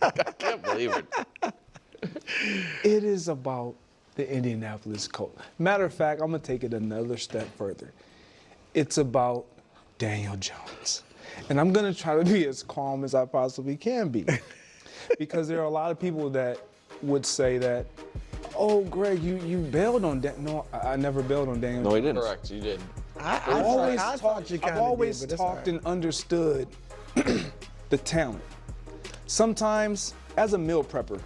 I can't believe it. It is about the Indianapolis Colts. Matter of fact, I'm going to take it another step further. It's about Daniel Jones. And I'm going to try to be as calm as I possibly can be. Because there are a lot of people that would say that, oh, Greg, you bailed on Daniel. No, I never bailed on Daniel Jones. No, he didn't. Correct, you did. I've always talked and understood the talent. Sometimes, as a meal prepper,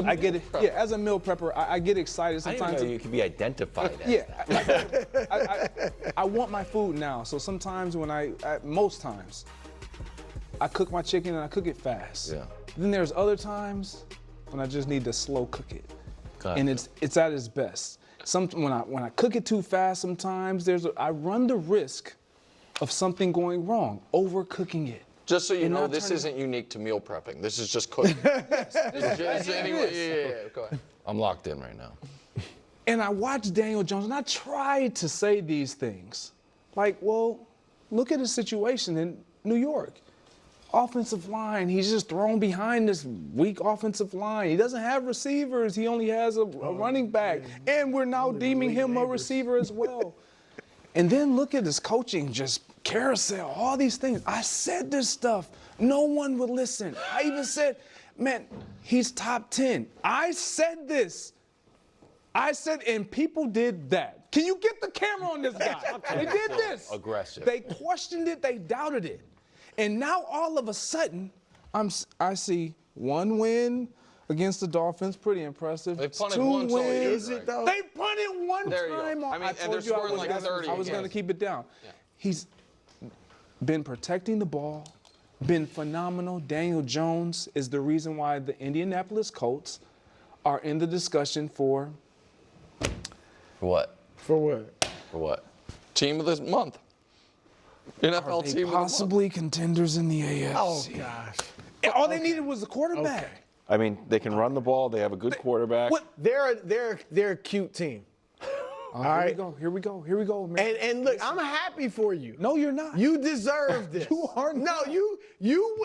I get it. Yeah, as a meal prepper, I get excited sometimes. I didn't know you could be identified as that. I want my food now. So sometimes most times, I cook my chicken and I cook it fast. Yeah. Then there's other times when I just need to slow cook it. Gotcha. And it's at its best. When I cook it too fast, sometimes I run the risk of something going wrong, overcooking it. Just so you know, this isn't unique to meal prepping. This is just cooking. Yeah, go ahead. I'm locked in right now. And I watched Daniel Jones, and I tried to say these things. Like, well, look at his situation in New York. Offensive line, he's just thrown behind this weak offensive line. He doesn't have receivers. He only has a running back. And we're now deeming him a receiver as well. And then look at his coaching, just carousel, all these things. I said this stuff. No one would listen. I even said, man, he's top 10. I said this. And people did that. Can you get the camera on this guy? They did this. Aggressive. They questioned it. They doubted it. And now all of a sudden, I see one win against the Dolphins, pretty impressive. They punted Two once all year, wins. right? They punted one There you go. time. I mean, and told they're you scoring like 30 I was going to again. keep it down. Yeah. He's been protecting the ball, been phenomenal. Daniel Jones is the reason why the Indianapolis Colts are in the discussion for what? For what? For what? Team of this month. NFL are they team of possibly contenders in the AFC. Oh, gosh. And all they needed was a quarterback. Okay. I mean, they can run the ball. They have a good quarterback. What? They're a cute team. All right. Here we go, man. And look, I'm happy for you. No, you're not. You deserve this. You are not. No, you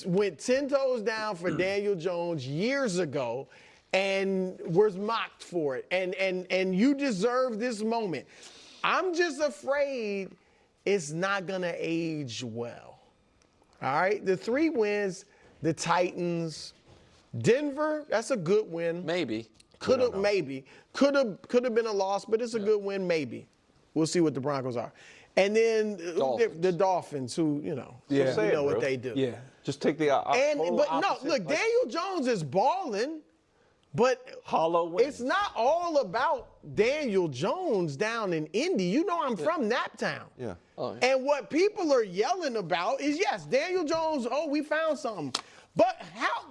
went 10 toes down for Daniel Jones years ago and was mocked for it. And you deserve this moment. I'm just afraid it's not going to age well. All right? The 3 wins, the Titans, Denver, that's a good win. Maybe. Could have been a loss, but it's a good win, maybe. We'll see what the Broncos are. And then the Dolphins, who, you know, what they do. Yeah. Just take the Look, Daniel Jones is balling, but hollow wins. It's not all about Daniel Jones down in Indy. You know I'm from Naptown. Yeah. Oh, yeah. And what people are yelling about is, yes, Daniel Jones, oh, we found something. But how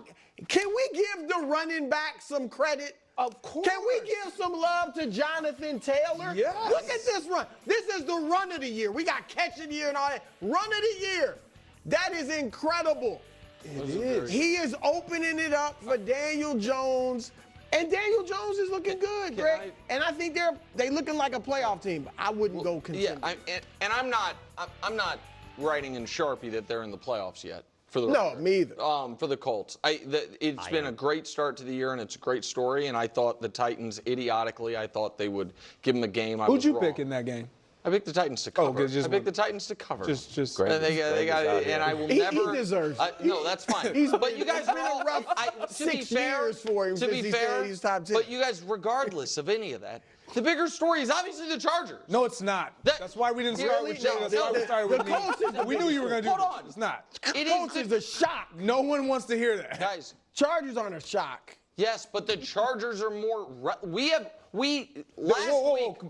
can we give the running back some credit? Of course. Can we give some love to Jonathan Taylor? Yes. Look at this run. This is the run of the year. We got catch of the year and all that. Run of the year. That is incredible. It is. He is opening it up for Daniel Jones. And Daniel Jones is looking good, Greg. And I think they looking like a playoff team. I wouldn't go contender. Yeah, I'm not writing in Sharpie that they're in the playoffs yet. For the No, me either. For the Colts, it's been a great start to the year and it's a great story. And I thought the Titans, idiotically, I thought they would give them a game. Who'd you pick in that game? I picked the Titans to cover. Oh, I picked the Titans to cover. Just. And they got it, and I will never. He deserves it. No, that's fine. But you guys, it's been a rough 6 years for him to be since he fair, said he's top 10. but you guys, regardless of any of that, the bigger story is obviously the Chargers. No, it's not. That's why we didn't start with Jay. That's why we started with me. We knew you were going to do Hold this. on. It's not. Colts is a shock. No one wants to hear that. Guys. Chargers aren't a shock. Yes, but the Chargers are more. Last week.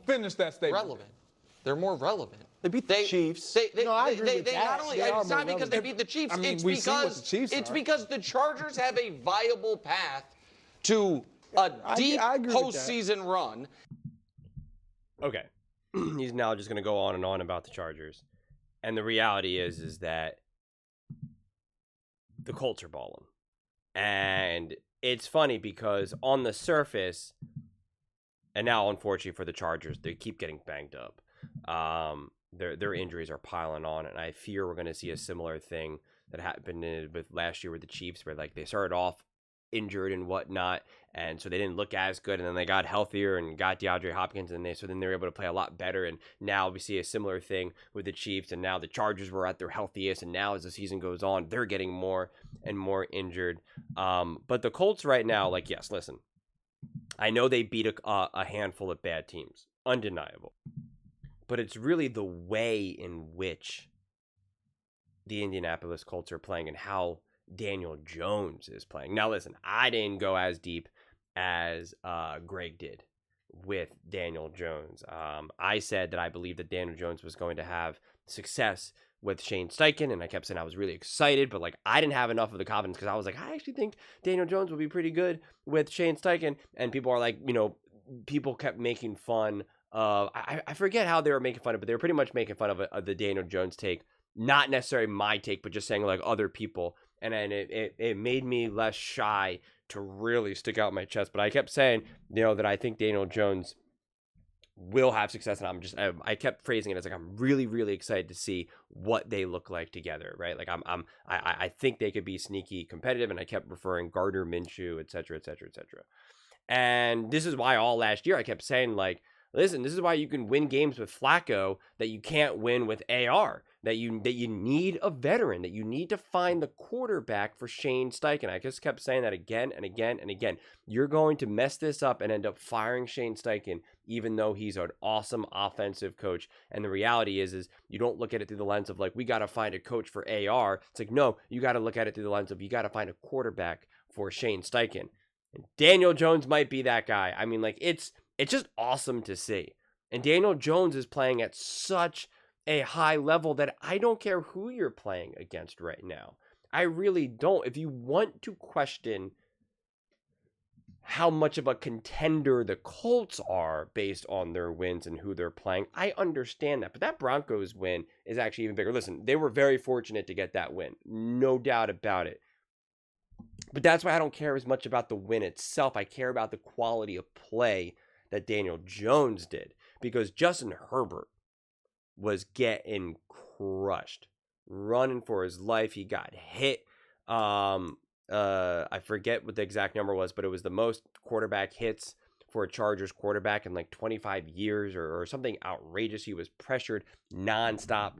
Finish that statement. Relevant. They're more relevant. They beat the Chiefs. I agree with that. Not only, it's not because they beat the Chiefs. I mean, it's we see what because the Chiefs it's are. because the Chargers have a viable path to a deep I agree with that. postseason run. Okay. He's now just going to go on and on about the Chargers. And the reality is that the Colts are balling. And it's funny because on the surface, and now unfortunately for the Chargers, they keep getting banged up. Their injuries are piling on, and I fear we're going to see a similar thing that happened with last year with the Chiefs, where like they started off injured and whatnot, and so they didn't look as good, and then they got healthier and got DeAndre Hopkins, and then they were able to play a lot better. And now we see a similar thing with the Chiefs, and now the Chargers were at their healthiest, and now as the season goes on, they're getting more and more injured. But the Colts right now, like, yes, listen, I know they beat a handful of bad teams, undeniable, but it's really the way in which the Indianapolis Colts are playing and how Daniel Jones is playing. Now, listen, I didn't go as deep as Greg did with Daniel Jones. I said that I believed that Daniel Jones was going to have success with Shane Steichen, and I kept saying I was really excited, but like I didn't have enough of the confidence because I was like, I actually think Daniel Jones will be pretty good with Shane Steichen, and people are like, people kept making fun of, I forget how they were making fun of it, but they were pretty much making fun of the Daniel Jones take, not necessarily my take, but just saying like other people. And then it made me less shy to really stick out my chest. But I kept saying, that I think Daniel Jones will have success. And I kept phrasing it as like, I'm really, really excited to see what they look like together, right? Like I think they could be sneaky competitive. And I kept referring Gardner Minshew, et cetera, et cetera, et cetera. And this is why all last year I kept saying like, listen, this is why you can win games with Flacco that you can't win with AR. That you need a veteran, that you need to find the quarterback for Shane Steichen. I just kept saying that again and again and again. You're going to mess this up and end up firing Shane Steichen, even though he's an awesome offensive coach. And the reality is you don't look at it through the lens of like, we got to find a coach for AR. It's like, no, you got to look at it through the lens of you got to find a quarterback for Shane Steichen. And Daniel Jones might be that guy. I mean, like it's just awesome to see. And Daniel Jones is playing at such a high level that I don't care who you're playing against right now. I really don't. If you want to question how much of a contender the Colts are based on their wins and who they're playing, I understand that. But that Broncos win is actually even bigger. Listen, they were very fortunate to get that win. No doubt about it. But that's why I don't care as much about the win itself. I care about the quality of play that Daniel Jones did. Because Justin Herbert was getting crushed, running for his life. He got hit. I forget what the exact number was, but it was the most quarterback hits for a Chargers quarterback in like 25 years or something outrageous. He was pressured nonstop.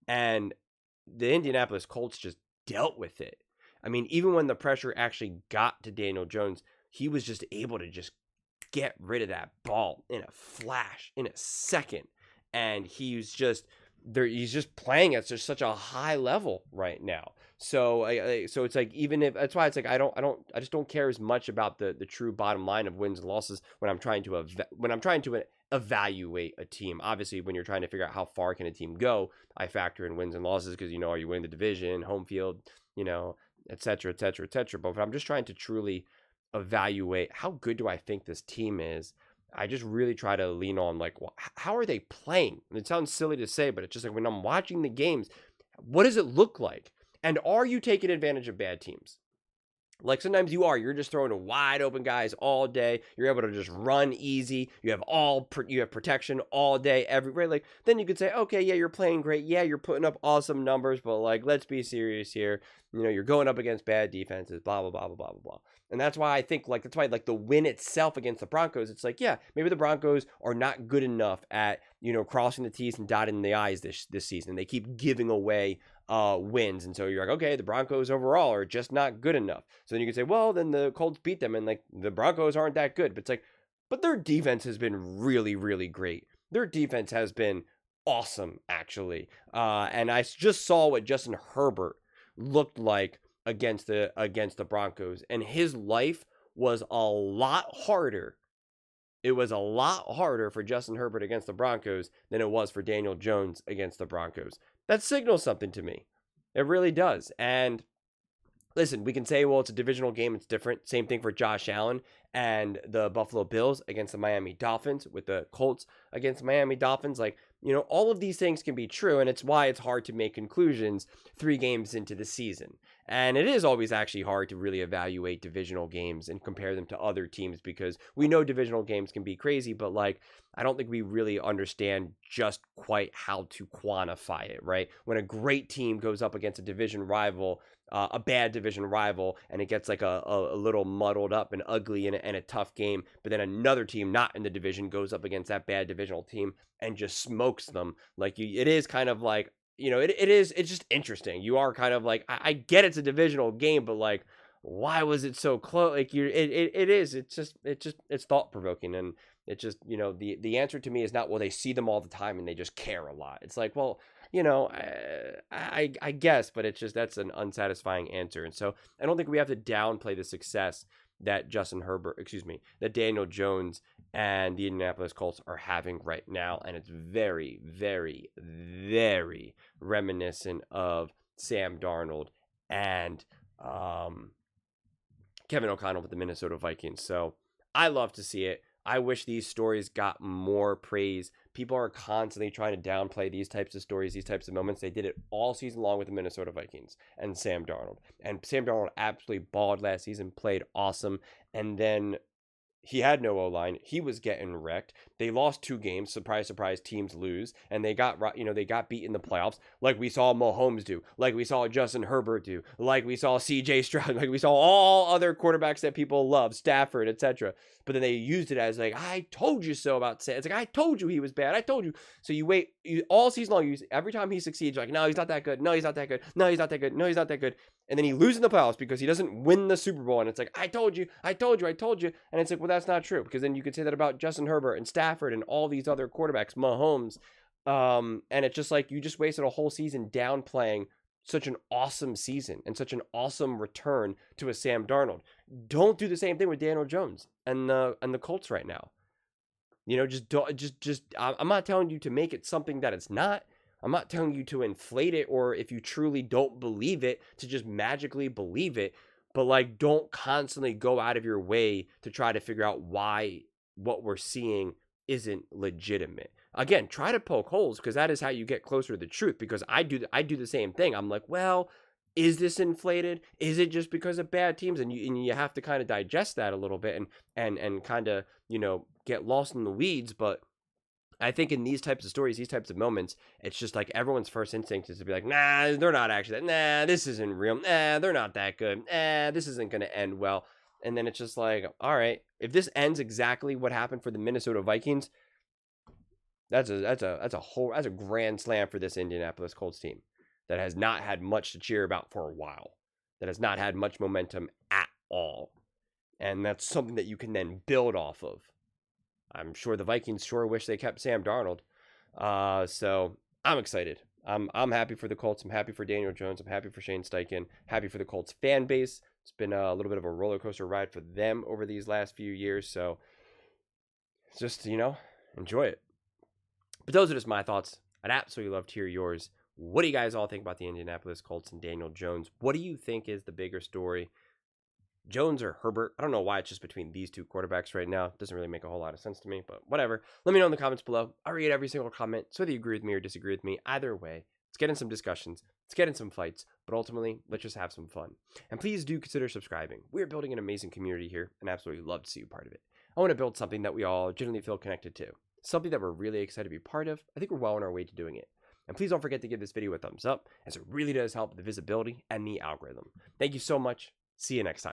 And the Indianapolis Colts just dealt with it. I mean, even when the pressure actually got to Daniel Jones, he was just able to just get rid of that ball in a flash, in a second. And he's just playing at just such a high level right now. So it's like, even if, that's why it's like, I just don't care as much about the true bottom line of wins and losses when I'm trying to evaluate a team. Obviously, when you're trying to figure out how far can a team go, I factor in wins and losses because, are you winning the division, home field, et cetera, et cetera, et cetera. But if I'm just trying to truly evaluate how good do I think this team is, I just really try to lean on like, well, how are they playing? And it sounds silly to say, but it's just like when I'm watching the games, what does it look like? And are you taking advantage of bad teams? Like sometimes you're just throwing to wide open guys all day. You're able to just run easy. You have protection all day, everywhere. Like then you could say, okay, yeah, you're playing great. Yeah, you're putting up awesome numbers, but like, let's be serious here. You're going up against bad defenses, blah, blah, blah, blah, blah, blah, blah. And that's why the win itself against the Broncos, it's like, yeah, maybe the Broncos are not good enough at, crossing the T's and dotting the I's this season. They keep giving away wins. And so you're like, okay, the Broncos overall are just not good enough. So then you can say, well, then the Colts beat them and like the Broncos aren't that good. But it's like, but their defense has been really, really great. Their defense has been awesome, actually. And I just saw what Justin Herbert looked like against the Broncos, and his life was a lot harder. It was a lot harder for Justin Herbert against the Broncos than it was for Daniel Jones against the Broncos. That signals something to me. It really does. And listen, we can say, well, it's a divisional game. It's different. Same thing for Josh Allen and the Buffalo Bills against the Miami Dolphins, with the Colts against the Miami Dolphins. Like, You know, all of these things can be true, and it's why it's hard to make conclusions 3 games into the season. And it is always actually hard to really evaluate divisional games and compare them to other teams, because we know divisional games can be crazy, but like, I don't think we really understand just quite how to quantify it, right? When a great team goes up against a division rival, a bad division rival, and it gets like a little muddled up and ugly and a tough game, but then another team not in the division goes up against that bad divisional team and just smokes them. Like, it is kind of like, you know, it's just interesting. You are kind of like, I get it's a divisional game, but like, why was it so close? Like, it's thought provoking. And it just, you know, the answer to me is not, well, they see them all the time and they just care a lot. It's like, well, you know, I guess, but it's just, that's an unsatisfying answer. And so I don't think we have to downplay the success that that Daniel Jones and the Indianapolis Colts are having right now. And it's very, very, very reminiscent of Sam Darnold and Kevin O'Connell with the Minnesota Vikings. So I love to see it. I wish these stories got more praise. People are constantly trying to downplay these types of stories, these types of moments. They did it all season long with the Minnesota Vikings and Sam Darnold. And Sam Darnold absolutely balled last season, played awesome. And then he had no O-line. He was getting wrecked. They lost 2 games. Surprise, surprise, teams lose. And they got beat in the playoffs, like we saw Mahomes do, like we saw Justin Herbert do, like we saw CJ Stroud, like we saw all other quarterbacks that people love, Stafford, etc. But then they used it as like, I told you so about Sam. It's like, I told you he was bad. I told you. So you wait all season long. Every time he succeeds, you're like, no, he's not that good. No, he's not that good. No, he's not that good. No, he's not that good. And then he loses in the playoffs because he doesn't win the Super Bowl. And it's like, I told you. And it's like, well, that's not true, because then you could say that about Justin Herbert and Stafford and all these other quarterbacks, Mahomes. And it's just like, you just wasted a whole season downplaying such an awesome season and such an awesome return to a Sam Darnold. Don't do the same thing with Daniel Jones and the Colts right now. You know, I'm not telling you to make it something that it's not. I'm not telling you to inflate it, or if you truly don't believe it, to just magically believe it. But like, don't constantly go out of your way to try to figure out why what we're seeing isn't legitimate. Again, try to poke holes, because that is how you get closer to the truth. Because I do the same thing. I'm like, well, is this inflated? Is it just because of bad teams? And you have to kind of digest that a little bit and kind of, you know, get lost in the weeds. But I think in these types of stories, these types of moments, it's just like everyone's first instinct is to be like, nah, they're not actually that. Nah, this isn't real. Nah, they're not that good. Nah, this isn't going to end well. And then it's just like, all right, if this ends exactly what happened for the Minnesota Vikings, that's a grand slam for this Indianapolis Colts team that has not had much to cheer about for a while, that has not had much momentum at all. And that's something that you can then build off of. I'm sure the Vikings sure wish they kept Sam Darnold. So I'm excited. I'm happy for the Colts. I'm happy for Daniel Jones. I'm happy for Shane Steichen. Happy for the Colts fan base. It's been a little bit of a roller coaster ride for them over these last few years. So just, you know, enjoy it. But those are just my thoughts. I'd absolutely love to hear yours. What do you guys all think about the Indianapolis Colts and Daniel Jones? What do you think is the bigger story? Jones or Herbert? I don't know why it's just between these 2 quarterbacks right now. It doesn't really make a whole lot of sense to me, but whatever. Let me know in the comments below. I read every single comment, so whether you agree with me or disagree with me, either way, let's get in some discussions, let's get in some fights, but ultimately, let's just have some fun. And please do consider subscribing. We're building an amazing community here, and absolutely love to see you part of it. I want to build something that we all genuinely feel connected to, something that we're really excited to be part of. I think we're well on our way to doing it. And please don't forget to give this video a thumbs up, as it really does help the visibility and the algorithm. Thank you so much. See you next time.